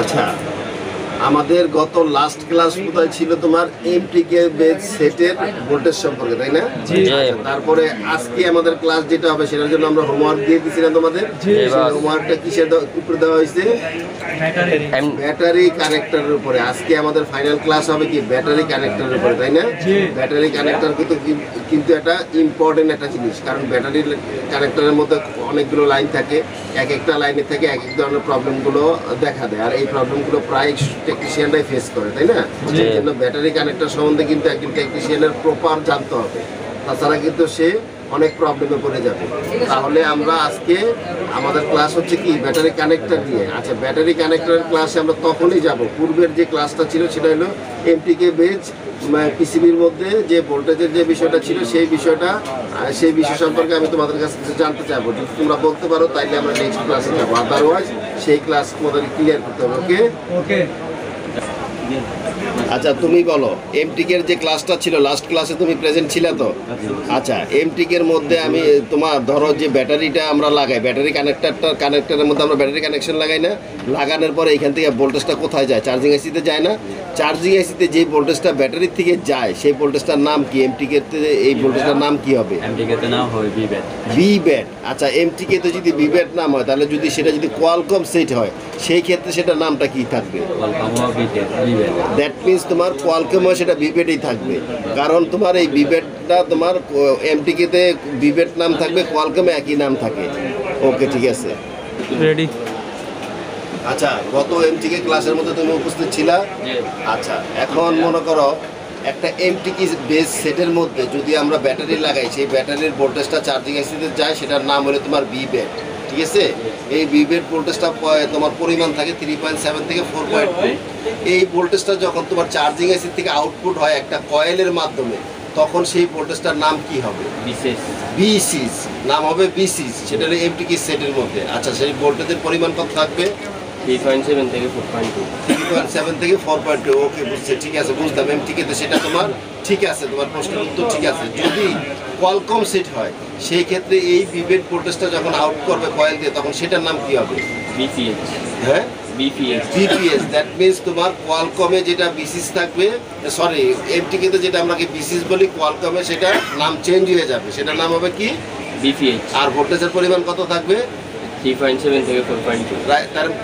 আচ্ছা, আমাদের গত লাস্ট ক্লাস কোথায় ছিল তোমার এমটিকে বেজ সেটের ভোল্টেজ সম্পর্কে, তাই না? তারপরে আজকে আমাদের ক্লাস যেটা হবে সেটার জন্য আমরা হোমওয়ার্ক দিয়ে দিয়েছিলাম তোমাদের। হোমওয়ার্কটা কিসের উপরে দেওয়া হয়েছে? ব্যাটারি কানেক্টরের উপরে। আজকে আমাদের ফাইনাল ক্লাস হবে কি ব্যাটারি কানেক্টরের উপরে, তাই না? ব্যাটারি কানেক্টর কিন্তু একটা ইম্পর্টেন্ট একটা জিনিস, কারণ ব্যাটারি কানেক্টরের মধ্যে অনেকগুলো লাইন থাকে, এক একটা লাইনে থেকে এক এক ধরনের প্রবলেমগুলো দেখা দেয়, আর এই প্রবলেমগুলো প্রায় টেকনিশিয়ানরাই ফেস করে, তাই না? সেই জন্য ব্যাটারি কানেক্টর সম্বন্ধে কিন্তু একজন টেকনিশিয়ানের প্রপার জানতে হবে, তাছাড়া কিন্তু সে অনেক প্রবলেমে পড়ে যাবে। তাহলে আমরা আজকে আমাদের ক্লাস হচ্ছে কি ব্যাটারি কানেক্টর নিয়ে। আচ্ছা, ব্যাটারি কানেক্টরের ক্লাসে আমরা তখনই যাব, পূর্বের যে ক্লাসটা ছিল সেটা হলো এমটিকে বেজ পিসিবির মধ্যে যে ভোল্টেজের যে বিষয়টা ছিল সেই বিষয় সম্পর্কে আমি তোমাদের কাছে কিছু জানতে চাইবো। যদি তোমরা বলতে পারো তাইলে আমরা নেক্সট ক্লাসে যাবো, আদারওয়াইজ সেই ক্লাস তোমাদের ক্লিয়ার করতে হবে। ওকে ওকে। আচ্ছা, তুমি বলো এমটিকের যে ক্লাসটা ছিল লাস্ট ক্লাসে তুমি প্রেজেন্ট ছিলে তো? আচ্ছা, এমটিকের মধ্যে আমি তোমার ধরো যে ব্যাটারিটা আমরা লাগাই, ব্যাটারি কানেক্টরের মধ্যে আমরা ব্যাটারি কানেকশন লাগাই না, লাগানোর পরে এখান থেকে ভোল্টেজটা কোথায় যায়? চার্জিং আইসিতে যায় না? চার্জিং আইসিতে যে ভোল্টেজটা ব্যাটারির থেকে যায় সেই ভোল্টেজটার নাম কি? এমটিকেতে এই ভোল্টেজটার নাম কি হবে? এমটিকেতে নাম হবে ভিব্যাট। ভিব্যাট। আচ্ছা, এমটিকেতে যদি ভিব্যাট নাম হয় তাহলে যদি সেটা যদি কোয়ালকম সেট হয় সেই ক্ষেত্রে সেটার নামটা কি থাকবে? দ্যাট মিনস তোমার কোয়ালকম সেটা ভিব্যাটই থাকবে, কারণ তোমার এই ভিব্যাটটা তোমার এমটিকেতে ভিব্যাট নাম থাকবে, কোয়ালকমে একই নাম থাকে। ওকে, ঠিক আছে, রেডি। আচ্ছা, গত এমটিকে ক্লাসের মধ্যে তুমি উপস্থিত ছিলা? আচ্ছা, এখন মনে করো একটা এমটিকে বেস সেটের মধ্যে যদি আমরা ব্যাটারি লাগাই, সেই ব্যাটারির ভোল্টেজটা চার্জিং আইসিতে যায়, সেটার নাম হলো তোমার ভিব্যাট। ঠিক আছে, এই ভিব্যাট ভোল্টেজটা তোমার পরিমাণ থাকে 3.7 থেকে 4.2। এই ভোল্টেজটা যখন তোমার চার্জিং আইসি থেকে আউটপুট হয় একটা কয়েলের মাধ্যমে, তখন সেই ভোল্টেজটার নাম কি হবে? বিসিস। নাম হবে বিসিস, সেটা হলো এমটিকে সেটের মধ্যে। আচ্ছা, সেই ভোল্টেজের পরিমাণ কত থাকবে? 3.7 থেকে 4.2। 3.7 থেকে 4.2। ওকে, বুঝছে, ঠিক আছে, বুঝলাম। এমটিকে তো সেটা তোমার ঠিক আছে, তোমার প্রশ্নের উত্তর ঠিক আছে। যদি কোয়ালকম সেট হয় সেই ক্ষেত্রে এই ভিব্যাট ভোল্টেজটা যখন আউট করবে কয়েল দিয়ে, তখন সেটার নাম কি হবে? বিপিএস। হ্যাঁ, বিপিএস। বিপিএস। দ্যাট মিনস তোমার কোয়ালকমে যেটা বিসিস থাকবে, সরি এমটিকেতে যেটা আমরা বিসিস বলি, কোয়ালকমে সেটা নাম চেঞ্জ হয়ে যাবে, সেটার নাম হবে কি? বিপিএস। আর ভোল্টেজের পরিমাণ কত থাকবে? 3.7 থেকে 4.2।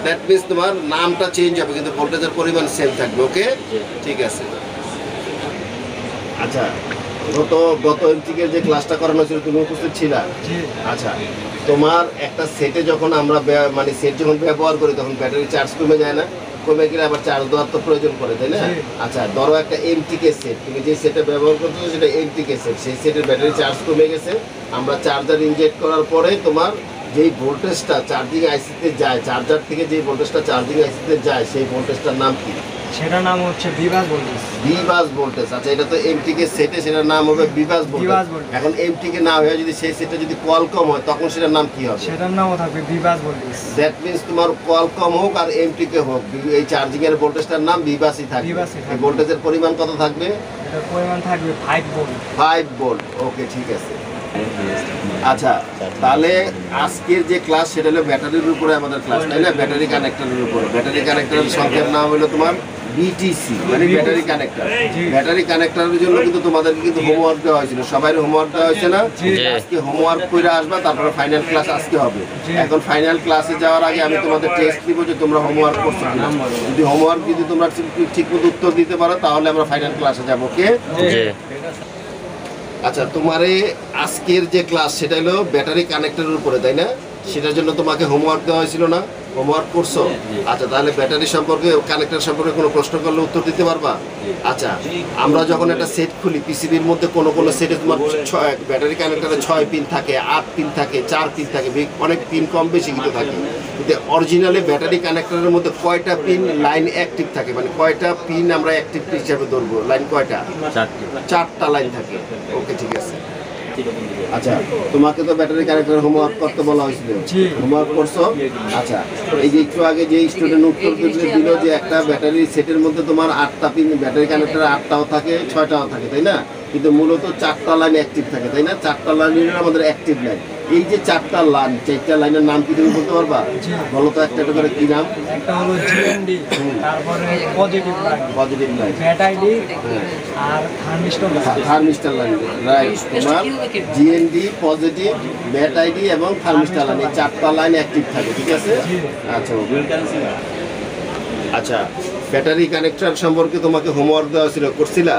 দ্যাট মিনস তোমার নামটা চেঞ্জ হবে কিন্তু ভোল্টেজের পরিমাণ সেম থাকবে। ওকে, ঠিক আছে। আচ্ছা, গত এমটিকের যে ক্লাসটা করানো ছিল তুমি উপস্থিত ছিলা? আচ্ছা, তোমার একটা সেটে যখন আমরা মানে সেট যখন ব্যবহার করি তখন ব্যাটারি চার্জ কমে যায় না? কমে গেলে আবার চার্জ দেওয়ার তো প্রয়োজন পড়ে, তাই না? আচ্ছা, ধরো একটা এমটিকে সেট, তুমি যে সেটে ব্যবহার করছো সেটা এমটিকে সেট, সেই সেটের ব্যাটারি চার্জ কমে গেছে, আমরা চার্জার ইনজেক্ট করার পরে তোমার যেই ভোল্টেজটা চার্জিং আইসিতে যায়, চার্জার থেকে যেই ভোল্টেজটা চার্জিং আইসিতে যায় সেই ভোল্টেজটার নাম কি? সেটার নাম হচ্ছে বিবাস ভোল্টেজ। বিবাস ভোল্টেজ। আচ্ছা, এটা তো এমটিকে সেটে, সেটার নাম হবে বিবাস ভোল্টেজ। এখন এমটিকে না হয়ে যদি সেই সেটে যদি কোয়ালকম হয় তখন সেটার নাম কি হবে? সেটার নামও থাকবে বিবাস ভোল্টেজ। দ্যাট মিনস তোমার কোয়ালকম হোক আর এমটিকে হোক, এই চার্জিং এর ভোল্টেজটার নাম বিবাসই থাকবে। এই ভোল্টেজের পরিমাণ কত থাকবে? এটার পরিমাণ থাকবে 5 ভোল্ট। 5 ভোল্ট। ওকে, ঠিক আছে। আচ্ছা, তাহলে আজকের যে ক্লাস সেটা হলো ব্যাটারির উপরে আমাদের ক্লাস, তাই না? ব্যাটারি কানেক্টরের উপরে। ব্যাটারি কানেক্টরের সংখ্যার নাম হলো তোমার বিটিসি, মানে ব্যাটারি কানেক্টর। ব্যাটারি কানেক্টরের জন্য কিন্তু তোমাদেরকে কিন্তু হোমওয়ার্ক দেওয়া হয়েছিল, সবাই হোমওয়ার্ক দেওয়া হয়েছে না? আজকে হোমওয়ার্ক করে আসবা, তারপরে ফাইনাল ক্লাস আজকে হবে। এখন ফাইনাল ক্লাসে যাওয়ার আগে আমি তোমাদের টেস্ট দিব যে তোমরা হোমওয়ার্ক করছো কিনা। যদি হোমওয়ার্ক যদি তোমরা ঠিকমতো উত্তর দিতে পারো তাহলে আমরা ফাইনাল ক্লাসে যাবো। ওকে, আচ্ছা, তোমার আজকের যে ক্লাস সেটা হলো ব্যাটারি কানেক্টরের উপরে, তাই না? সেটার জন্য তোমাকে হোমওয়ার্ক দেওয়া হয়েছিল না? হোমওয়ার্ক করছো? আচ্ছা, তাহলে ব্যাটারি সম্পর্কে, কানেক্টর সম্পর্কে কোনো প্রশ্ন করলে উত্তর দিতে পারবা? আচ্ছা, আমরা যখন একটা সেট খুলি, পিসিবির মধ্যে কোনো সেটে তোমার ব্যাটারি কানেক্টরে 6 পিন থাকে, 8 পিন থাকে, 4 পিন থাকে, অনেক পিন কম বেশি কিন্তু থাকে। কিন্তু অরিজিনালি ব্যাটারি কানেক্টরের মধ্যে কয়টা পিন লাইন অ্যাক্টিভ থাকে, মানে কয়টা পিন আমরা অ্যাক্টিভ হিসাবে ধরবো? লাইন কয়টা? 4টা লাইন থাকে। ওকে, ঠিক আছে। আচ্ছা, তোমাকে তো ব্যাটারি কানেক্টর হোমওয়ার্ক করতে বলা হয়েছিল, হোমওয়ার্ক করছো? আচ্ছা, এই যে একটু আগে যে স্টুডেন্ট উত্তর দিল যে একটা ব্যাটারি সেটের মধ্যে তোমার 8টা পিন, ব্যাটারি কানেক্টরে 8টাও থাকে 6টাও থাকে, তাই না? কিন্তু মূলত 4টা লাইন অ্যাক্টিভ থাকে, তাই না? 4টা লাইন আমাদের অ্যাক্টিভ লাইন। এই যে চারটা লাইনের নাম কি তুমি বলতে পারবা? বলো তো একটা করে কি নাম? একটা হলো জিএনডি, তারপরে positive line, positive line, bat ID আর thermistor line. Thermistor line, right. তোমার জিএনডি, পজিটিভ, ব্যাট আইডি এবং থার্মিস্টার লাইন, এই চারটা লাইন অ্যাক্টিভ থাকে, ঠিক আছে? আচ্ছা আচ্ছা, ব্যাটারি কানেক্টর সম্পর্কে তোমাকে হোমওয়ার্ক দেওয়া ছিল, করছিলা?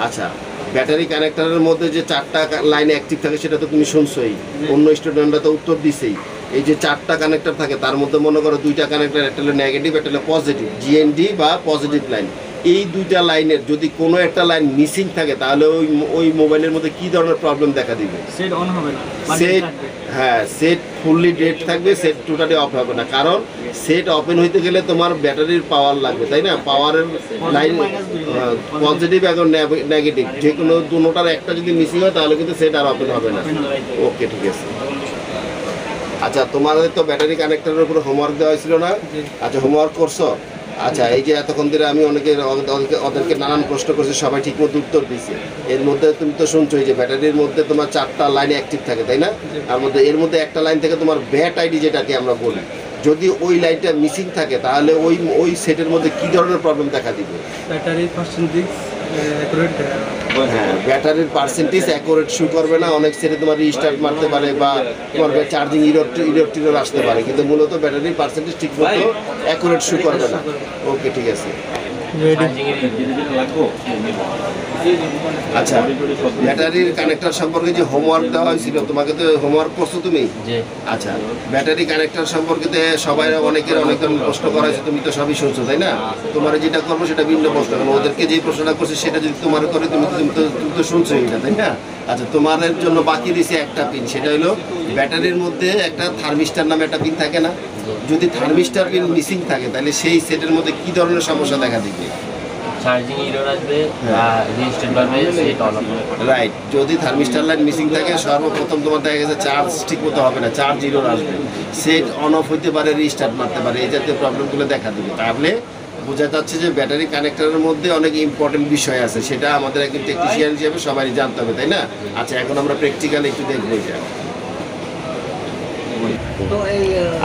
আচ্ছা, ব্যাটারি কানেক্টরের মধ্যে যে চারটা লাইন অ্যাক্টিভ থাকে সেটা তো তুমি শুনছোই, অন্য স্টুডেন্টরা তো উত্তর দিছেই। এই যে চারটা কানেক্টর থাকে তার মধ্যে মনে করো দুইটা কানেক্টর, একটা হলো নেগেটিভ, একটা হলো পজিটিভ, জিএনডি বা পজিটিভ লাইন। এই দুইটা লাইনের যদি কোনো একটা লাইন মিসিং থাকে তাহলে ওই মোবাইলের মধ্যে কি ধরনের প্রবলেম দেখা দিবে? সেট অন হবে না, সেট, হ্যাঁ, সেট ফুললি ডেড থাকবে, সেট টোটালি অফ হবে না। কারণ সেট ওপেন হইতে গেলে তোমার ব্যাটারির পাওয়ার লাগবে, তাই না? পাওয়ারের লাইন পজিটিভ এবং নেগেটিভ যে কোনো দুটোটার একটা যদি মিসিং হয় তাহলে কিন্তু সেট আর ওপেন হবে না। ওকে, ঠিক আছে। আচ্ছা, তোমাদের তো ব্যাটারি কানেক্টরের উপরে হোমওয়ার্ক দেওয়া হয়েছিল না? আচ্ছা, হোমওয়ার্ক করছো? আচ্ছা, এই যে এতক্ষণ ধরে আমি ওদেরকে নানান প্রশ্ন করছি, সবাই ঠিকমতো উত্তর দিচ্ছে। এর মধ্যে তুমি তো শুনছোই যে ব্যাটারির মধ্যে তোমার চারটা লাইন অ্যাক্টিভ থাকে, তাই না? এর মধ্যে একটা লাইন থেকে তোমার ব্যাট আইডি যেটাকে আমরা বলি, যদি ওই লাইনটা মিসিং থাকে তাহলে ওই সেটের মধ্যে কি ধরনের প্রবলেম দেখা দিবে? ব্যাটারি পার্সেন্টেজ অ্যাকুরেট, হ্যাঁ, ব্যাটারির পার্সেন্টেজ অ্যাকুরেট শো করবে না। অনেক সেটে তোমার রিস্টার্ট মারতে পারে বা তোমার চার্জিং ইরর আসতে পারে, কিন্তু মূলত ব্যাটারির পার্সেন্টেজ ঠিক মতো অ্যাকুরেট শো করবে না। ওকে, ঠিক আছে। আচ্ছা, ব্যাটারির কানেক্টর সম্পর্কে যে হোমওয়ার্ক দেওয়া হয়েছিল, তোমাকে তো হোমওয়ার্ক করছো তুমি? আচ্ছা, ব্যাটারি কানেক্টর সম্পর্কে সবাই অনেকের অনেক প্রশ্ন করা হয়েছে, তুমি তো সবই শুনছো, তাই না? তোমার যেটা করবো সেটা ভিন্ন প্রশ্ন, কারণ ওদেরকে যে প্রশ্নটা করছে সেটা যদি তোমার করে তুমি তো শুনছো এটা, তাই না? আচ্ছা, তোমাদের জন্য বাকি দিয়েছে একটা পিন, সেটা হলো ব্যাটারির মধ্যে একটা থার্মিস্টার নামে একটা পিন থাকে না? যদি থার্মিস্টার পিন মিসিং থাকে তাহলে সেই সেটের মধ্যে কি ধরনের সমস্যা দেখা দিবে? চার্জিং এরর আসবে, রেজিস্টার বাড়বে, সেট অন হবে। রাইট, যদি থার্মিস্টার লাইন মিসিং থাকে সর্বপ্রথম তোমার দেখা গেছে চার্জ ঠিক মতো হবে না, চার্জ ইরর আসবে, সেট অন অফ হইতে পারে, রিস্টার্ট মারতে পারে, এই জাতীয় প্রবলেমগুলো দেখা দিবে। তাহলে বোঝা যাচ্ছে যে ব্যাটারি কানেক্টরের মধ্যে অনেক ইম্পর্টেন্ট বিষয় আছে, সেটা আমাদের একজন টেকনিশিয়ান হিসেবে সবাই জানতে হবে, তাই না? আচ্ছা, এখন আমরা প্র্যাকটিক্যালি একটু দেখবো এটা।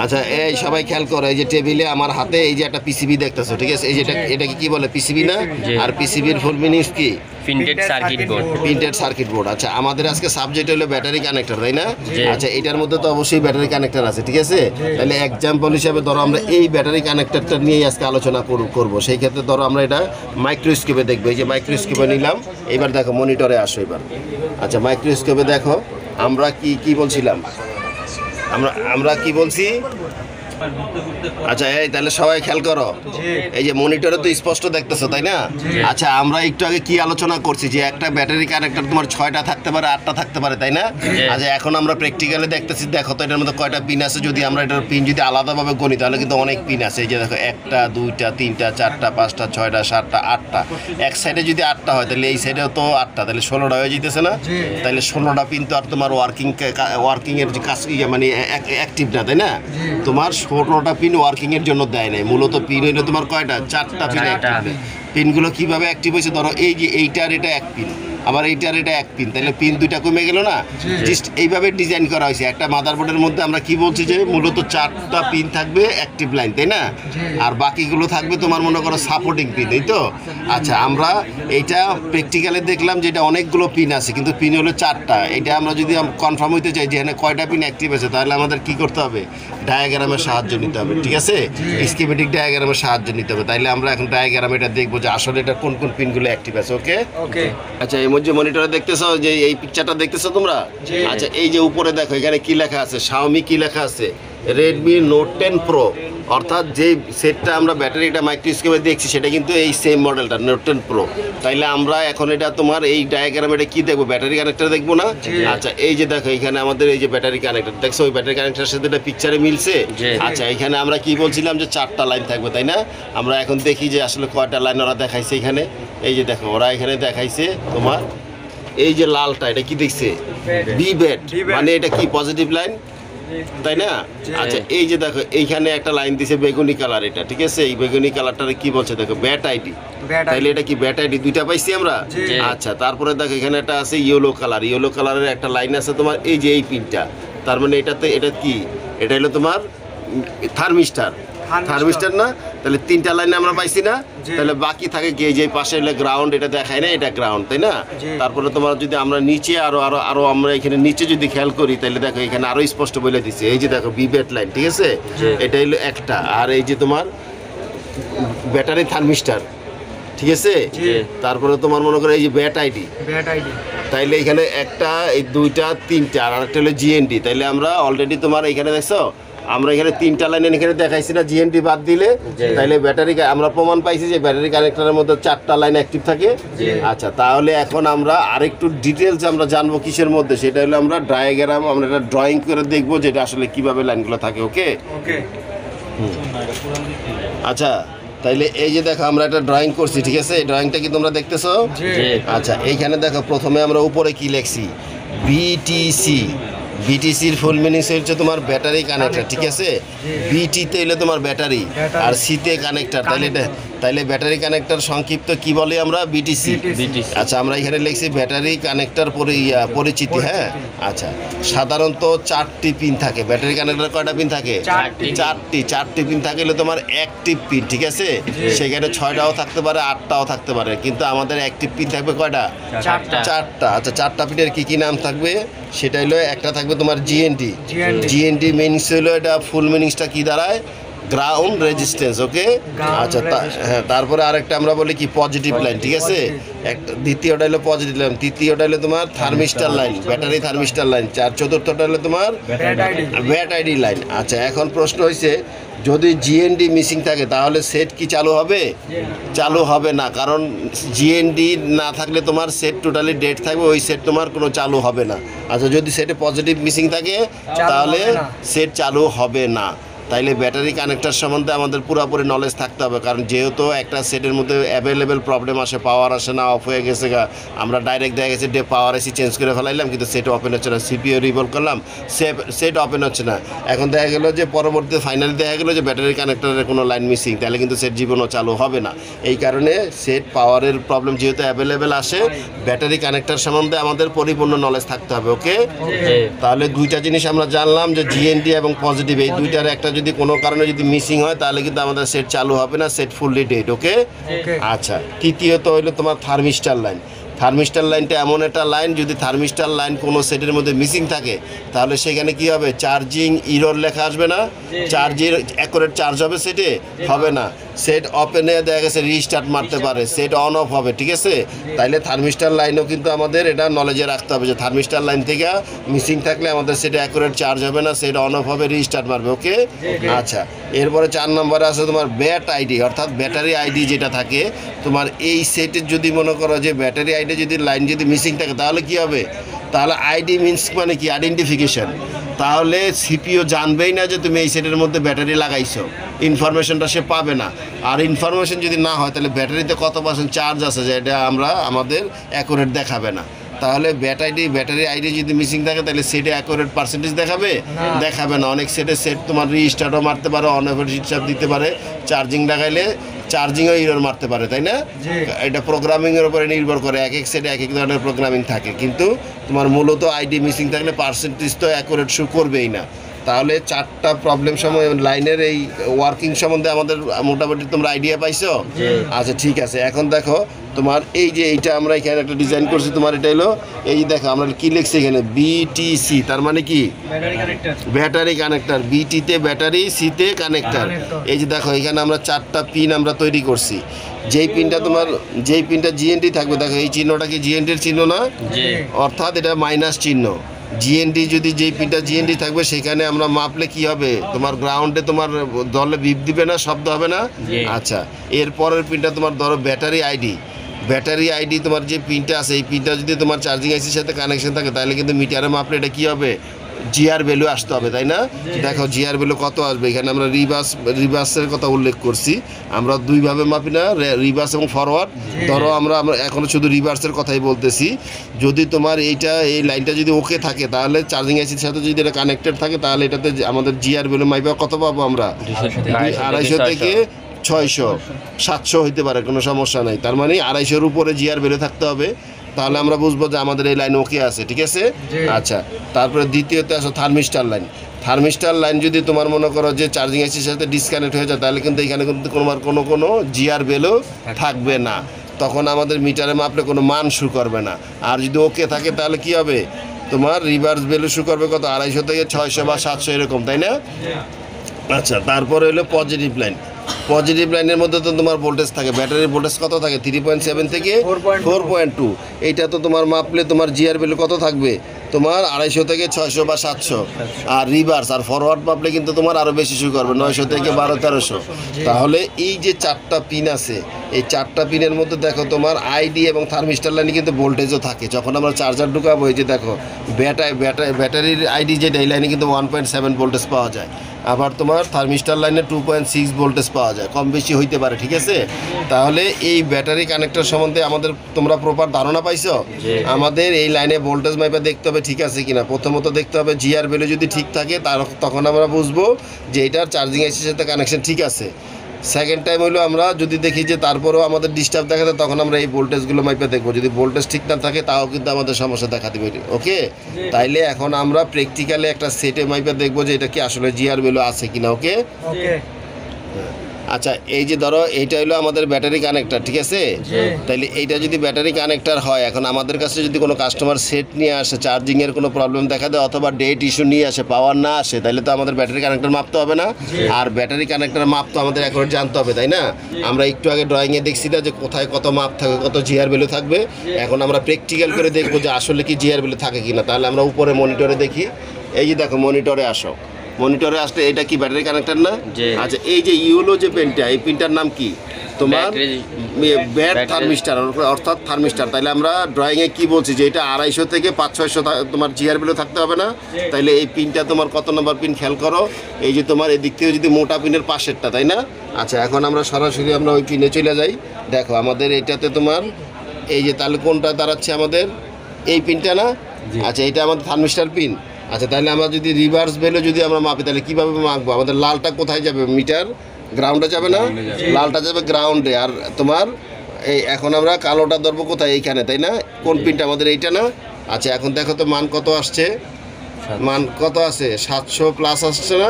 আচ্ছা, এই সবাই খেয়াল করো, এই যে টেবিলে আমার হাতে এই যে একটা পিসিবি দেখতেছো, ঠিক আছে? এই যে এটা কি বলে, পিসিবি না? আর পিসিবির ফুল মিনিংস কি? Printed circuit board. Printed circuit board. আচ্ছা, আমাদের আজকে সাবজেক্ট হলো ব্যাটারি কানেক্টর, তাই না? আচ্ছা, এটার মধ্যে তো অবশ্যই ব্যাটারি কানেক্টর আছে, ঠিক আছে? তাহলে এক্সাম্পল হিসাবে ধরো আমরা এই ব্যাটারি কানেক্টরটা নিয়েই আজকে আলোচনা করব। সেই ক্ষেত্রে ধরো আমরা এটা মাইক্রোস্কোপে দেখবো। এই যে মাইক্রোস্কোপে নিলাম, এবার দেখো মনিটরে আসো এবার। আচ্ছা, মাইক্রোস্কোপে দেখো আমরা কি বলছিলাম, আমরা কি বলছি? আচ্ছা, এই তাহলে সবাই খেয়াল করো, এই যে মনিটরে তো স্পষ্ট দেখতেছো, তাই না? আচ্ছা, আমরা একটু আগে কি আলোচনা করছি যে একটা ব্যাটারি কানেক্টর তোমার 6টা থাকতে পারে, 8টা থাকতে পারে, তাই না? আচ্ছা, এখন আমরা প্র্যাকটিক্যালি দেখতেছি, দেখো তো এটার মধ্যে কয়টা পিন আছে। যদি আমরা এটার পিন যদি আলাদাভাবে গণি তাহলে কিন্তু অনেক পিন আছে। এই যে দেখো 1টা 2টা 3টা 4টা 5টা 6টা 7টা 8টা, এক সাইডে যদি 8টা হয় তাহলে এই সাইডেও তো 8টা, তাহলে 16টা হয়ে যেতেছে না? তাহলে 16টা পিন তো আর তোমার ওয়ার্কিং এর যে কাজ মানে অ্যাক্টিভ না, তাই না? তোমার 16টা পিন ওয়ার্কিং এর জন্য দেয় নাই, মূলত পিন হইলো তোমার কয়টা? 4টা পিন অ্যাক্টিভ। পিনগুলো কিভাবে অ্যাক্টিভ হয়েছে, ধরো এই যে এইটার এটা এক পিন, আবার এইটার এটা এক পিন, তাহলে পিন দুইটা কমে গেল না? জাস্ট এইভাবে ডিজাইন করা হয়েছে। একটা মাদারবোর্ডের মধ্যে আমরা কি বলছি যে মূলত 4টা পিন থাকবে অ্যাক্টিভ লাইন, তাই না? আর বাকিগুলো থাকবে তোমার মনে করো সাপোর্টিং পিন, এই তো? আচ্ছা, আমরা এইটা প্র্যাকটিক্যালে দেখলাম যে এটা অনেকগুলো পিন আছে, কিন্তু পিন হলো 4টা। এটা আমরা যদি কনফার্ম হইতে চাই যে এখানে কয়টা পিন অ্যাক্টিভ আছে, তাহলে আমাদের কি করতে হবে? ডায়াগ্রামের সাহায্য নিতে হবে, ঠিক আছে? স্কিমেটিক ডায়াগ্রামের সাহায্য নিতে হবে। তাইলে আমরা এখন ডায়াগ্রামে এটা দেখবো যে আসলে এটা কোন কোন পিনগুলো অ্যাক্টিভ আছে। ওকে ওকে। আচ্ছা, এই মধ্যে মনিটরে দেখতেছো যে এই পিকচারটা দেখতেছো তোমরা? আচ্ছা, এই যে উপরে দেখো এখানে কি লেখা আছে, Xiaomi কি লেখা আছে? Redmi Note 10 Pro, অর্থাৎ যে সেটটা আমরা ব্যাটারিটা মাইক্রোস্কোপে দেখছি সেটা কিন্তু এই সেম মডেলটা Note 10 Pro। তাইলে আমরা এখন এটা তোমার এই ডায়াগ্রামে এটা কি দেখবো? ব্যাটারি কানেক্টর দেখবো না? আচ্ছা, এই যে দেখো এখানে আমাদের এই যে ব্যাটারি কানেক্টর দেখছো, ওই ব্যাটারি কানেক্টরের সাথে এটা পিকচারে মিলছে। আচ্ছা, এখানে আমরা কি বলছিলাম যে 4টা লাইন থাকবে, তাই না? আমরা এখন দেখি যে আসলে কয়টা লাইন ওরা দেখাইছে এখানে। এই যে দেখো ওরা এখানে দেখাইছে তোমার এই যে লালটা, এটা কি দেখছে? বি ব্যাট, মানে এটা কি পজিটিভ লাইন, তাই না? আচ্ছা, এই যে দেখো এইখানে একটা লাইন দিছে বেগুনি কালার, এটা ঠিক আছে? এই বেগুনি কালারটারে কি বলছে দেখো? Bat ID. তাইলে এটা কি ব্যাট আইডি? দুইটা পাইছি আমরা। আচ্ছা, তারপরে দেখো এখানে একটা আছে ইয়েলো কালার, ইয়েলো কালারের একটা লাইন আছে তোমার এই যে এই পিনটা, তার মানে এটা কি, এটা হলো তোমার থার্মিস্টার না, তাহলে 3টা লাইনে আমরা পাইছি না, তাহলে বাকি থাকে কি, যে পাশে হলে গ্রাউন্ড, এটা দেখায় না, এটা গ্রাউন্ড, তাই না? তারপরে তোমার যদি আমরা নিচে আরো আমরা এখানে নিচে যদি খেয়াল করি, তাহলে দেখো এখানে আরো স্পষ্ট বলে দিচ্ছে, এই যে দেখো বিবেট লাইন, ঠিক আছে, এটা হলো একটা, আর এই যে তোমার ব্যাটারি থার্মিস্টার, ঠিক আছে, তারপরে তোমার মনে করো এই যে ব্যাট আইডি, তাইলে এখানে একটা, এই 2টা 3টা, আর একটা হলো জিএনডি। তাইলে আমরা অলরেডি তোমার এখানে দেখছো, আমরা এখানে 3টা লাইন এখানে দেখাইছি না, জিএনডি বাদ দিলে, তাইলে ব্যাটারি আমরা প্রমাণ পাইছি যে ব্যাটারি কানেক্টরের মধ্যে 4টা লাইন অ্যাক্টিভ থাকে। আচ্ছা, তাহলে এখন আমরা আরেকটু ডিটেলস আমরা জানবো কিসের মধ্যে, সেটা হলো আমরা ডায়াগ্রাম, আমরা এটা ড্রয়িং করে দেখবো যেটা আসলে কিভাবে লাইনগুলো থাকে। ওকে, আচ্ছা, তাইলে এই যে দেখো আমরা একটা ড্রয়িং করছি, ঠিক আছে, এই ড্রয়িংটা কি তোমরা দেখতেছো? আচ্ছা, এইখানে দেখো প্রথমে আমরা উপরে কি লিখছি, বিটিসি। বিটিসির ফুল মিনিংস হচ্ছে তোমার ব্যাটারি কানেক্টর, ঠিক আছে, বিটিতে হলো তোমার ব্যাটারি, আর সিতে কানেক্টর, তাইলে ব্যাটারি কানেক্টর সংক্ষিপ্ত কি বলে আমরা, বিটিসি। আচ্ছা, আমরা এখানে লিখছি ব্যাটারি কানেক্টর পরিচিতি। হ্যাঁ, আচ্ছা, সাধারণত 4টি পিন থাকে। ব্যাটারি কানেক্টর কয়টা পিন থাকে? 4টি পিন থাকে হলো তোমার অ্যাক্টিভ পিন, ঠিক আছে, সেখানে 6টাও থাকতে পারে, 8টাও থাকতে পারে, কিন্তু আমাদের অ্যাক্টিভ পিন থাকবে কয়টা? 4টা। আচ্ছা, 4টা পিনের কি কি নাম থাকবে, সেটা হলো একটা থাকবে তোমার জিএনডি মিনিংস হলো, এটা ফুল মিনিংসটা কি দাঁড়ায়, গ্রাউন্ড রেজিস্ট্যান্স। ওকে, আচ্ছা, হ্যাঁ, তারপরে আরেকটা আমরা বলি কি, পজিটিভ লাইন, ঠিক আছে, একটা, দ্বিতীয়টা হলো পজিটিভ লাইন, তৃতীয়টা হলো তোমার thermistor line, battery thermistor line, চতুর্থটা হলো তোমার ব্যাট আইডি লাইন। আচ্ছা, এখন প্রশ্ন হয়েছে, যদি জিএনডি মিসিং থাকে তাহলে সেট কি চালু হবে? চালু হবে না, কারণ জিএনডি না থাকলে তোমার সেট টোটালি ডেড থাকবে, ওই সেট তোমার কোনো চালু হবে না। আচ্ছা, যদি সেটে পজিটিভ মিসিং থাকে তাহলে সেট চালু হবে না। তাইলে ব্যাটারি কানেক্টর সম্বন্ধে আমাদের পুরোপুরি নলেজ থাকতে হবে, কারণ যেহেতু একটা সেটের মধ্যে অ্যাভেলেবেল প্রবলেম আসে, পাওয়ার আসে না, অফ হয়ে গেছে গা, আমরা ডাইরেক্ট দেখা গেছে পাওয়ার এসি চেঞ্জ করে ফেলাইলাম, কিন্তু সেট ওপেন হচ্ছে না, সিপিইউ রিভলভ করলাম, সেট ওপেন হচ্ছে না, এখন দেখা গেলো যে পরবর্তীতে ফাইনালি দেখা গেলো যে ব্যাটারি কানেক্টরের কোনো লাইন মিসিং, তাহলে কিন্তু সেট জীবনও চালু হবে না। এই কারণে সেট পাওয়ারের প্রবলেম যেহেতু অ্যাভেলেবেল আসে, ব্যাটারি কানেক্টর সম্বন্ধে আমাদের পরিপূর্ণ নলেজ থাকতে হবে। ওকে, তাহলে 2টা জিনিস আমরা জানলাম, যে জিএনডি এবং পজিটিভ, এই 2টার একটা যদি কোনো কারণে যদি মিসিং হয় তাহলে কিন্তু আমাদের সেট চালু হবে না, সেট ফুললি ডেড। ওকে, আচ্ছা, তৃতীয়ত হইলো তোমার থার্মিস্টার লাইন। থার্মিস্টার লাইনটা এমন একটা লাইন, যদি থার্মিস্টার লাইন কোনো সেটের মধ্যে মিসিং থাকে তাহলে সেখানে কি হবে, চার্জিং ইরর লেখা আসবে না, চার্জের অ্যাকুরেট চার্জ হবে, সেটে হবে না, সেট ওপেনে দেখা গেছে রিস্টার্ট মারতে পারে, সেট অন অফ হবে, ঠিক আছে। তাইলে থার্মিস্টার লাইনও কিন্তু আমাদের এটা নলেজে রাখতে হবে, যে থার্মিস্টার লাইন থেকে মিসিং থাকলে আমাদের সেটা অ্যাকুরেট চার্জ হবে না, সেট অন অফ হবে, রিস্টার্ট মারবে। ওকে, আচ্ছা, এরপরে 4 নম্বরে আছে তোমার ব্যাট আইডি, অর্থাৎ ব্যাটারি আইডি যেটা থাকে তোমার এই সেটের, যদি মনে করো যে ব্যাটারি আইডি যদি লাইন যদি মিসিং থাকে তাহলে কি হবে, তাহলে আইডি মিনস মানে কি, আইডেন্টিফিকেশন, তাহলে সিপিইউ জানবেই না যে তুমি এই সেটের মধ্যে ব্যাটারি লাগাইছো, ইনফরমেশনটা সে পাবে না। আর ইনফরমেশন যদি না হয় তাহলে ব্যাটারিতে কত % চার্জ আছে যে এটা আমাদের অ্যাকুরেট দেখাবে না। তাহলে ব্যাটারি আইডি যদি মিসিং থাকে তাহলে সেটে অ্যাকুরেট পার্সেন্টেজ দেখাবে না। অনেক সেট তোমার রিস্টার্টও মারতে পারে, অন অফের হিসাব দিতে পারে, চার্জিং লাগাইলে চার্জিংও ইরর মারতে পারে, তাই না? এটা প্রোগ্রামিংয়ের উপরে নির্ভর করে, এক সেটে এক ধরনের প্রোগ্রামিং থাকে, কিন্তু তোমার মূলত আইডি মিসিং থাকলে পার্সেন্টেজ তো অ্যাকুরেট শো করবেই না। তাহলে 4টা প্রবলেম সময় লাইনের এই ওয়ার্কিং সম্বন্ধে আমাদের মোটামুটি তোমরা আইডিয়া পাইছো? আচ্ছা, ঠিক আছে, এখন দেখো তোমার এই যে এইটা আমরা এখানে একটা ডিজাইন করছি, তোমার এটা হলো এই দেখো আমরা কি লিখছি এখানে, বিটিসি, তার মানে কি, ব্যাটারি কানেক্টর, বিটিতে ব্যাটারি, সিতে কানেক্টর। এই যে দেখো এখানে আমরা 4টা পিন আমরা তৈরি করছি, যেই পিনটা জিএনডি থাকবে, দেখো এই চিহ্নটা কি জিএনডির চিহ্ন না, অর্থাৎ এটা মাইনাস চিহ্ন। জিএনডি যদি যেই পিনটা জিএনডি থাকবে সেখানে আমরা মাপলে কি হবে, তোমার গ্রাউন্ডে তোমার দলে বিপ দিবে না, শব্দ হবে না। আচ্ছা, এরপরের পিনটা তোমার ধরো ব্যাটারি আইডি, তোমার যে পিনটা আছে এই পিনটা যদি তোমার চার্জিং আইসির সাথে কানেকশন থাকে তাহলে কিন্তু মিটারে মাপলে এটা কি হবে, জিআর ভ্যালু আসতে হবে, তাই না? দেখো জিআর ভ্যালু কত আসবে, এখানে আমরা রিভার্সের কথা উল্লেখ করছি, আমরা 2ভাবে মাপি না, রিভার্স এবং ফরওয়ার্ড। ধরো আমরা এখনো শুধু রিভার্সের কথাই বলতেছি, যদি তোমার এই লাইনটা যদি ওকে থাকে তাহলে চার্জিং আইসির সাথে যদি এটা কানেক্টেড থাকে তাহলে এটাতে আমাদের জিআর ভ্যালু মাইপা কত পাবো আমরা, 250 থেকে 600 700 হইতে পারে, কোনো সমস্যা নাই। তার মানে 250-এর উপরে জিআর ভ্যালু থাকতে হবে। তাহলে আমরা বুঝবো যে আমাদের এই লাইন ওকে আছে, ঠিক আছে। আচ্ছা, তারপরে দ্বিতীয়তে আসো থার্মিস্টার লাইন। থার্মিস্টার লাইন যদি তোমার মনে করো যে চার্জিং আইসির সাথে ডিসকানেক্ট হয়ে যায়, তাহলে কিন্তু এখানে কিন্তু কোনো জিআর বেলও থাকবে না, তখন আমাদের মিটারে মাপলে কোনো মান শু করবে না। আর যদি ওকে থাকে তাহলে কি হবে, তোমার রিভার্স বেলও শু করবে কত, 250 থেকে 600 বা 700 এরকম, তাই না? আচ্ছা, তারপরে হলো পজিটিভ লাইন। পজিটিভ লাইনের মধ্যে তো তোমার ভোল্টেজ থাকে, ব্যাটারির ভোল্টেজ কত থাকে, 3.7 থেকে 4.2। এইটা তো তোমার মাপলে তোমার জিআর ভ্যালু কত থাকবে, তোমার 250 থেকে 600 বা 700। আর রিভার্স আর ফরওয়ার্ড মাপলে কিন্তু তোমার আরও বেশি শুরু করবে, 900 থেকে 1200-1300। তাহলে এই যে 4টা পিন আছে, এই 4টা পিনের মধ্যে দেখো তোমার আইডি এবং থার্মিস্টার লাইনে কিন্তু ভোল্টেজও থাকে। যখন আমরা চার্জার ঢুকাবো, এই যে দেখো ব্যাটারির আইডি যেটা, এই লাইনে কিন্তু 1.7 ভোল্টেজ পাওয়া যায়। আবার তোমার থার্মিস্টার লাইনে 2.6 ভোল্টেজ পাওয়া যায়, কম বেশি হইতে পারে, ঠিক আছে। তাহলে এই ব্যাটারি কানেক্টর সম্বন্ধে আমাদের তোমরা প্রপার ধারণা পাইছো। আমাদের এই লাইনে ভোল্টেজ মাইপা দেখতে হবে ঠিক আছে কিনা। প্রথমত দেখতে হবে জিআর ভ্যালু যদি ঠিক থাকে, তখন আমরা বুঝবো যে এটার চার্জিং আইসির সাথে কানেকশন ঠিক আছে। সেকেন্ড টাইম হলো আমরা যদি দেখি যে তারপরেও আমাদের ডিস্টার্ব দেখা যায়, তখন আমরা এই ভোল্টেজগুলো মাইপা দেখবো। যদি ভোল্টেজ ঠিক না থাকে, তাও কিন্তু আমাদের সমস্যা দেখা দিবে, ওকে। তাইলে এখন আমরা প্র্যাকটিক্যালি একটা সেটে মাইপা দেখবো যে এটা কি আসলে জিআর ভ্যালু আছে কিনা, ওকে। আচ্ছা, এই যে ধরো এইটা হলো আমাদের ব্যাটারি কানেক্টর, ঠিক আছে। তাইলে এইটা যদি ব্যাটারি কানেক্টর হয়, এখন আমাদের কাছে যদি কোনো কাস্টমার সেট নিয়ে আসে, চার্জিংয়ের কোনো প্রবলেম দেখা দেয় অথবা ডেট ইস্যু নিয়ে আসে, পাওয়ার না আসে, তাহলে তো আমাদের ব্যাটারি কানেক্টর মাপতে হবে না। আর ব্যাটারি কানেক্টর মাপ তো আমাদের এখন জানতে হবে, তাই না। আমরা একটু আগে ড্রয়িংয়ে দেখছি না যে কোথায় কত মাপ থাকবে, কত জিআর ভ্যালু থাকবে। এখন আমরা প্র্যাকটিক্যাল করে দেখবো যে আসলে কি জিআর ভ্যালু থাকে কিনা। তাহলে আমরা উপরে মনিটরে দেখি। এই যে দেখো, মনিটরে আসো, মনিটরে আসলে এটা কি ব্যাটারি কানেক্টর না? আচ্ছা, এই যে ইউলো যে পেনটা, এই পেনটার নাম কি তোমার? ব্যাট থার্মিস্টার, অর্থাৎ থার্মিস্টার। তাহলে আমরা ড্রয়িংয়ে কি বলছি যে এটা 250 থেকে 500-600 তোমার জিআর ভ্যালু থাকতে হবে না। তাইলে এই পিনটা তোমার কত নম্বর পিন খেয়াল করো, এই যে তোমার এদিক থেকে যদি মোটা পিনের পাশেরটা, তাই না। আচ্ছা, এখন আমরা সরাসরি আমরা ওই পিনে চলে যাই। দেখো আমাদের এইটাতে তোমার এই যে, তাহলে কোনটা দাঁড়াচ্ছে আমাদের, এই পিনটা না। আচ্ছা, এটা আমাদের থার্মিস্টার পিন। আচ্ছা, তাহলে আমরা যদি রিভার্স ভ্যালু যদি আমরা মাপি, তাহলে কীভাবে মাপবো? আমাদের লালটা কোথায় যাবে, মিটার গ্রাউন্ডে যাবে না, লালটা যাবে গ্রাউন্ডে। আর তোমার এই এখন আমরা কালোটা ধরবো কোথায়, এইখানে, তাই না। কোন পিনটা আমাদের, এইটা না। আচ্ছা, এখন দেখো তো মান কত আসছে, মান কত আছে, 700 প্লাস আসছে না।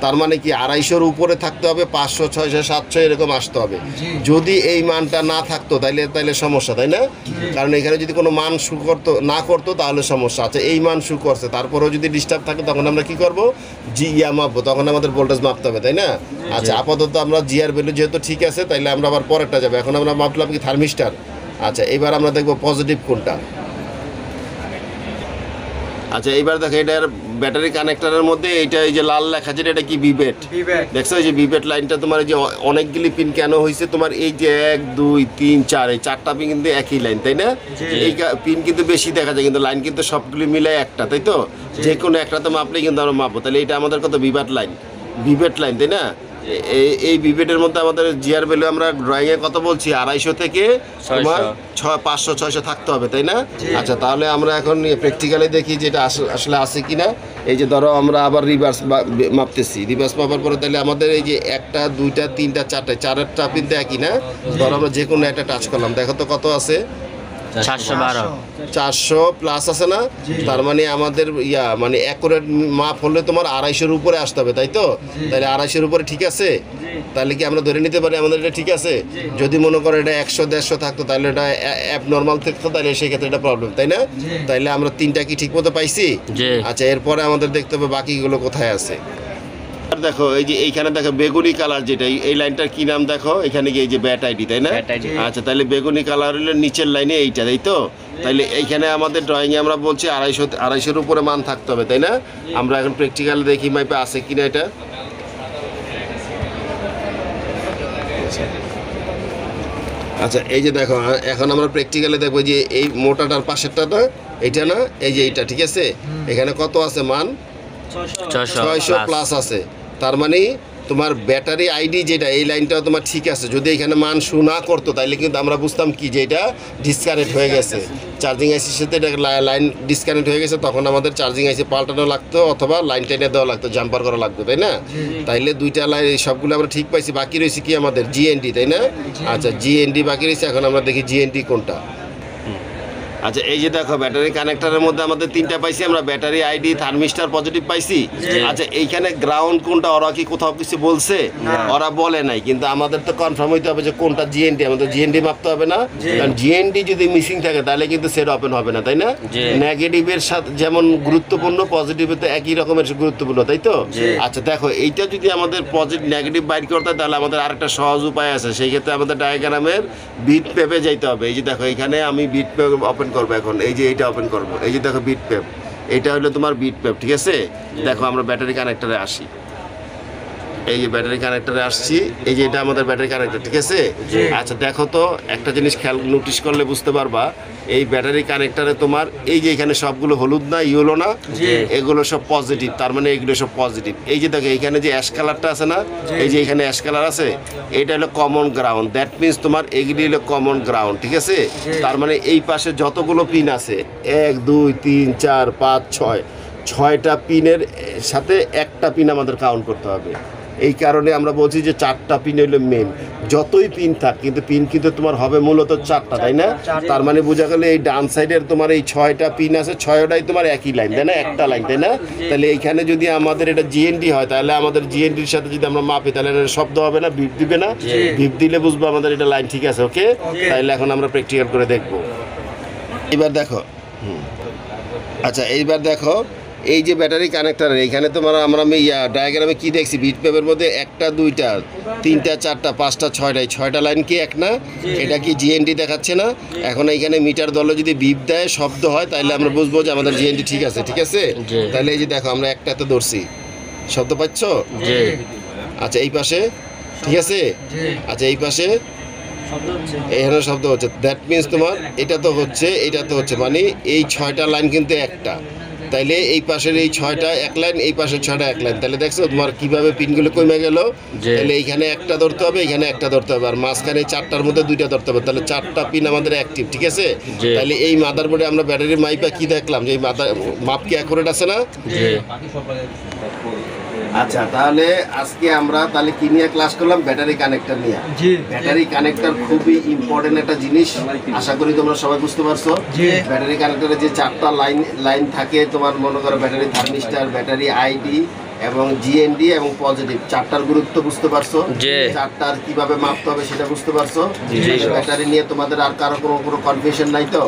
তার মানে কি 250-র উপরে থাকতে হবে, 500, 600, 700 এরকম আসতে হবে। যদি এই মানটা না থাকতো তাইলে সমস্যা, তাই না। কারণ এখানে যদি কোনো মান শু করতো না করতো তাহলে সমস্যা। আচ্ছা, এই মান শু করছে, তারপরেও যদি ডিস্টার্ব থাকে, তখন আমরা কি করবো, মাপবো, তখন আমাদের ভোল্টেজ মাপতে হবে, তাই না। আচ্ছা, আপাতত আমরা জিআর ভ্যালু যেহেতু ঠিক আছে, তাইলে আমরা আবার পরেরটা যাবো। এখন আমরা মাপলাম কি থার্মিস্টার। আচ্ছা, এবার আমরা দেখবো পজিটিভ কোনটা। আচ্ছা, এইবার দেখো এটার ব্যাটারি কানেক্টরের মধ্যে এইটা, এই যে লাল লেখা যেটা, এটা কি বিবেট, দেখছো? এই যে বিবেট লাইনটা তোমার এই যে অনেকগুলি পিন কেন হয়েছে তোমার, এই যে 1, 2, 3, 4, এই 4টা পিন কিন্তু একই লাইন, তাই না। এই পিন কিন্তু বেশি দেখা যায়, কিন্তু লাইন কিন্তু সবগুলি মিলে একটা, তাই তো। যে কোনো একটাতে মাপলে কিন্তু আমরা মাপবো। তাহলে এটা আমাদের কত, বিবেট লাইন, তাই না। এই বিবেটের মধ্যে আমাদের জিআর ভ্যালু আমরা ড্রয়িংয়ে কত বলছি, 250 থেকে তোমার 500-600 থাকতে হবে, তাই না। আচ্ছা, তাহলে আমরা এখন প্র্যাকটিক্যালি দেখি যে এটা আসলে আছে কিনা। এই যে ধরো আমরা আবার রিভার্স মাপতেছি, রিভার্স মাপার পরে তাহলে আমাদের এই যে 1টা 2টা 3টা 4টা 4টা পিন একই না। ধরো আমরা যে কোনো একটা টাচ করলাম, দেখো তো কত আছে, 400 প্লাস আছে না। তার মানে আমাদের মানে অ্যাকুরেট মাপ হলে তোমার 250-র উপরে আসতে হবে, তাই তো। তাহলে 250-র উপরে ঠিক আছে, তাহলে কি আমরা ধরে নিতে পারি আমাদের এটা ঠিক আছে। যদি মনে করো এটা 100-150 থাকতো, তাহলে এটা অ্যাপ নর্মাল থাকতো, তাহলে সেই ক্ষেত্রে এটা প্রবলেম, তাই না। তাইলে আমরা 3টা কি ঠিক মতো পাইছি। আচ্ছা, এরপরে আমাদের দেখতে হবে বাকিগুলো কোথায় আছে। দেখো এই যে এইখানে দেখো বেগুনি কালার যেটা, এই লাইনটার কি নাম দেখো, এখানে কি এই যে ব্যাট আইডি, তাই না। আচ্ছা, তাহলে বেগুনি কালার হলো নিচের লাইনে এইটা, তাই তো। তাইলে এইখানে আমাদের ড্রয়িংয়ে আমরা বলছি 250-250-র উপরে মান থাকতে হবে, তাই না। আমরা এখন প্র্যাকটিক্যাল দেখি মাইপে আছে কিনা এটা। আচ্ছা, এই যে দেখো, এখন আমরা প্র্যাকটিক্যালে দেখবো যে এই মোটাটার পাশেরটা না, এইটা না, এই যে এইটা, ঠিক আছে। এখানে কত আছে মান, 600 প্লাস আছে। তার মানে তোমার ব্যাটারি আইডি যেটা, এই লাইনটাও তোমার ঠিক আছে। যদি এখানে মান শু না করতো, তাইলে কিন্তু আমরা বুঝতাম কি যে এটা ডিসকানেক্ট হয়ে গেছে, চার্জিং আইসির সাথে এটা লাইন ডিসকানেক্ট হয়ে গেছে। তখন আমাদের চার্জিং আইসি পাল্টানো লাগতো, অথবা লাইন টাইনে দেওয়া লাগতো, জাম্পার করা লাগতো, তাই না। তাইলে 2টা লাইন সবগুলো আমরা ঠিক পাইছি। বাকি রয়েছে কি আমাদের জিএনডি, তাই না। আচ্ছা, জিএনডি বাকি রয়েছে। এখন আমরা দেখি জিএনডি কোনটা। আচ্ছা এই যে দেখো ব্যাটারি কানেক্টরের মধ্যে আমাদের 3টা পাইছি আমরা, ব্যাটারি আইডি, থার্মিস্টার পজিটিভ পাইছি। আচ্ছা এইখানে গ্রাউন্ড কোনটা ওরা কি কোথাও কিছু বলছে? ওরা বলে নাই, কিন্তু আমাদের তো কনফার্ম হইতে হবে যে কোনটা জিএনডি, আমাদের জিএনডি মাপতে হবে না? কারণ জিএনডি যদি মিসিং থাকে তাহলে কিন্তু সেট ওপেন হবে না, তাই না? নেগেটিভের সাথে যেমন গুরুত্বপূর্ণ, পজিটিভের তো একই রকমের গুরুত্বপূর্ণ, তাই তো? আচ্ছা দেখো এইটা যদি আমাদের পজিটিভ নেগেটিভ বাইর করতে হয় তাহলে আমাদের আরেকটা সহজ উপায় আছে। সেই ক্ষেত্রে আমাদের ডায়াগ্রামের বিট পেপে যাইতে হবে। এই যে দেখো এখানে আমি বিট পেপ ওপেন করবো এখন, এই যে এইটা ওপেন করবো, এই যে দেখো বিট পেপ, এটা হলো তোমার বিট পেপ, ঠিক আছে? দেখো আমরা ব্যাটারি কানেক্টরে আসি, এই যে ব্যাটারি কানেক্টরে আসছি, এই যে এটা আমাদের ব্যাটারি কানেক্টর, ঠিক আছে? আচ্ছা দেখো তো একটা জিনিস খেয়াল নোটিশ করলে বুঝতে পারবা, এই ব্যাটারি কানেক্টরে তোমার এই যে এখানে সবগুলো হলুদ না, ইয়েলো না, এগুলো সব পজিটিভ, তার মানে এগুলো সব পজিটিভ। এই যে দেখো এখানে যে অ্যাশ কালারটা আছে না, এই যে এখানে অ্যাশ কালার আছে, এটা হলো কমন গ্রাউন্ড, দ্যাট মিনস তোমার এগুলি হলো কমন গ্রাউন্ড, ঠিক আছে? তার মানে এই পাশে যতগুলো পিন আছে 1 2 3 4 5 6, 6টা পিনের সাথে একটা পিন আমাদের কাউন্ট করতে হবে। এই কারণে আমরা বলছি যে 4টা পিন হলো মেন, যতই পিন থাক কিন্তু পিন কিন্তু তোমার হবে মূলত 4টা, তাই না? তার মানে বোঝা গেল এই ডান সাইডের তোমার এই 6টা পিন আছে, 6টাই তোমার একই লাইন, তাই না? একটা লাইন, তাই না? তাহলে এইখানে যদি আমাদের এটা জিএনডি হয় তাহলে আমাদের জিএনডির সাথে যদি আমরা মাপি তাহলে এটা শব্দ হবে না, বিপ দিবে না? বিপ দিলে বুঝবো আমাদের এটা লাইন ঠিক আছে। ওকে, তাহলে এখন আমরা প্র্যাকটিক্যাল করে দেখবো। এবার দেখো, আচ্ছা এইবার দেখো এই যে ব্যাটারি কানেক্টর, এইখানে তোমার আমরা আমি ডায়াগ্রামে কি দেখছি, বিট পেপের মধ্যে 1টা 2টা 3টা 4টা 5টা 6টা, 6টা লাইন কি এক না? এটা কি জিএনডি দেখাচ্ছে না? এখন এইখানে মিটার দলে যদি বিপ দেয়, শব্দ হয়, তাহলে আমরা বুঝবো যে আমাদের জিএনডি ঠিক আছে, ঠিক আছে? তাহলে এই যে দেখো আমরা একটাতে ধরছি, শব্দ পাচ্ছ? আচ্ছা এই পাশে ঠিক আছে? আচ্ছা এই পাশে এখানে শব্দ হচ্ছে, দ্যাট মিনস তোমার এটা তো হচ্ছে, এটা তো হচ্ছে, মানে এই 6টা লাইন কিন্তু একটা, তাইলে এই পাশের এই 6টা এক লাইন, এই পাশের 6টা এক লাইন। তাহলে দেখছো তোমার কিভাবে পিনগুলো কমে গেল? তাহলে এইখানে একটা ধরতে হবে, এখানে একটা ধরতে হবে, আর মাঝখানে 4টার মধ্যে 2টা ধরতে হবে, তাহলে 4টা পিন আমাদের অ্যাক্টিভ, ঠিক আছে? তাহলে এই মাদারবোর্ডে আমরা ব্যাটারির মাইপা কি দেখলাম, যে এই মাপ কি অ্যাকুরেট আছে না? আচ্ছা তাহলে আজকে আমরা তাহলে কি নিয়ে ক্লাস করলাম? ব্যাটারি কানেক্টর নিয়ে। ব্যাটারি কানেক্টর খুবই ইম্পর্টেন্ট একটা জিনিস, আশা করি তোমরা সবাই বুঝতে পারছো। ব্যাটারি কানেক্টরে যে 4টা লাইন থাকে, তোমার মনে করো ব্যাটারি থার্মিস্টার, ব্যাটারি আইডি এবং জিএনডি এবং পজিটিভ, 4টার গুরুত্ব বুঝতে পারছো? 4টার কিভাবে মাপতে হবে সেটা বুঝতে পারছো? ব্যাটারি নিয়ে তোমাদের আর কারো কোনো কনফিউশন নাই তো?